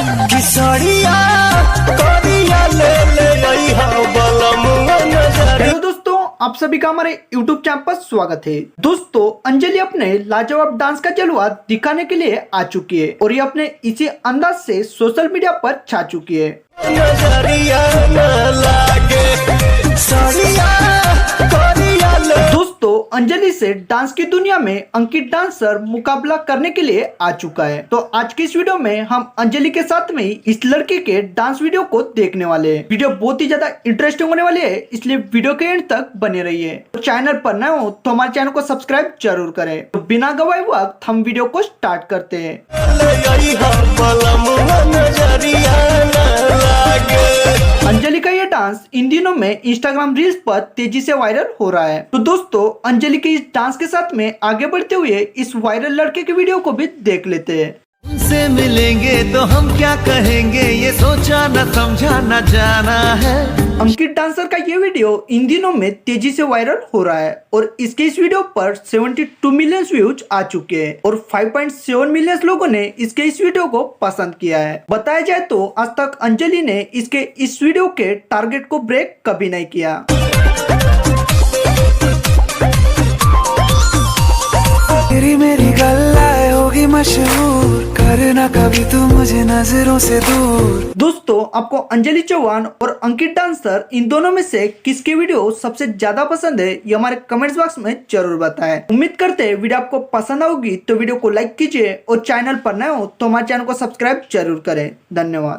Hello दोस्तों, आप सभी का हमारे YouTube चैनल पर स्वागत है। दोस्तों, अंजलि अपने लाजवाब डांस का जलवा दिखाने के लिए आ चुकी है और ये अपने इसी अंदाज से सोशल मीडिया पर छा चुकी है। दोस्तों, अंजलि से डांस की दुनिया में अंकित डांसर मुकाबला करने के लिए आ चुका है। तो आज की इस वीडियो में हम अंजलि के साथ में इस लड़के के डांस वीडियो को देखने वाले हैं। वीडियो बहुत ही ज्यादा इंटरेस्टिंग होने वाली है, इसलिए वीडियो के एंड तक बने रहिए। तो चैनल पर नए हो तो हमारे चैनल को सब्सक्राइब जरूर करें। तो बिना गवाए वक्त हम वीडियो को स्टार्ट करते हैं। अंजलि का ये डांस इन दिनों में इंस्टाग्राम रील्स पर तेजी से वायरल हो रहा है। तो दोस्तों, अंजलि के इस डांस के साथ में आगे बढ़ते हुए इस वायरल लड़के के वीडियो को भी देख लेते हैं। उनसे मिलेंगे तो हम क्या कहेंगे, ये सोचा न समझा न जाना है। अंकित डांसर का ये वीडियो इन दिनों में तेजी से वायरल हो रहा है और इसके इस वीडियो पर 72 मिलियन व्यूज आ चुके हैं और 5.7 मिलियन लोगों ने इसके इस वीडियो को पसंद किया है। बताया जाए तो आज तक अंजलि ने इसके इस वीडियो के टारगेट को ब्रेक कभी नहीं किया। तेरी मेरी गल्लाएं होगी मशहूर, करना कभी तू मुझे नजरों से दूर। दोस्तों, आपको अंजलि चौहान और अंकित डांसर इन दोनों में से किसकी वीडियो सबसे ज्यादा पसंद है, ये हमारे कमेंट्स बॉक्स में जरूर बताएं। उम्मीद करते हैं वीडियो आपको पसंद होगी, तो वीडियो को लाइक कीजिए और चैनल पर नए हो तो हमारे चैनल को सब्सक्राइब जरूर करें। धन्यवाद।